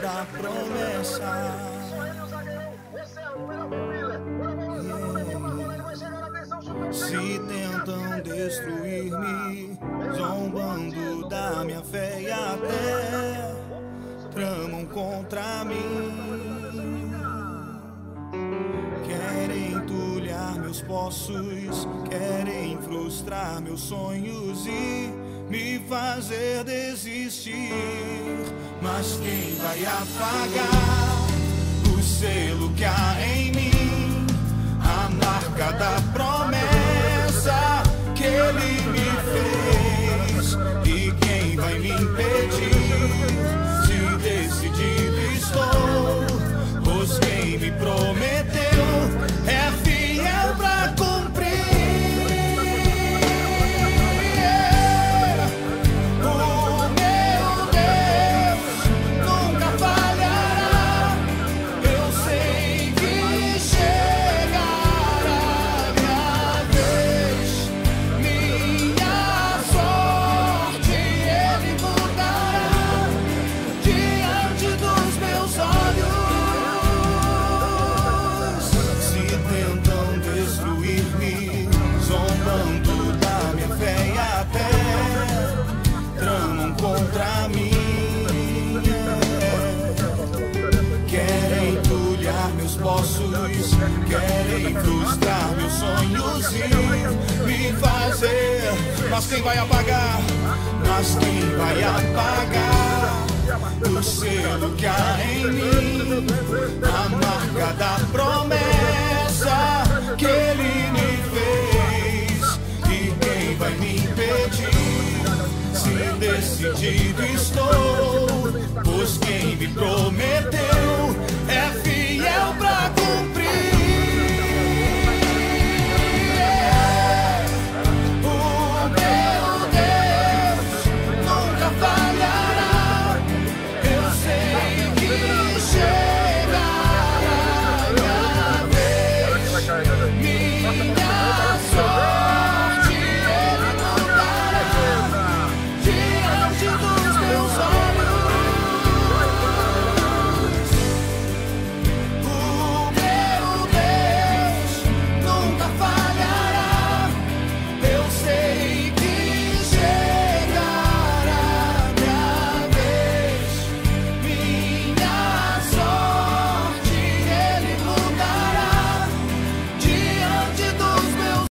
da promessa. Se tentam destruir-me, zombando da minha fé e até tramam contra mim. Querem entulhar meus poços, querem frustrar meus sonhos e me fazer desistir. Mas quem vai apagar o selo que há em mim? A marca da promessa que ele me fez. E quem vai me impedir? Se decidido estou, pois quem me prometeu é fiel pra cumprir. O meu Deus nunca falhará. Eu sei que chegará minha vez, minha sorte ele mudará diante dos meus olhos. Se tentam destruir-me, zombando da minha fé e até tramam contra mim. Querem entulhar meus poços, querem frustrar meus sonhos e me fazer. Mas quem vai apagar? Mas quem vai apagar o selo que há em mim? A marca da promessa que ele me fez. E quem vai me impedir? Se decidido estou, pois quem me prometeu é fiel pra cumprir. O meu Deus nunca falhará. Eu sei que chegará minha vez, minha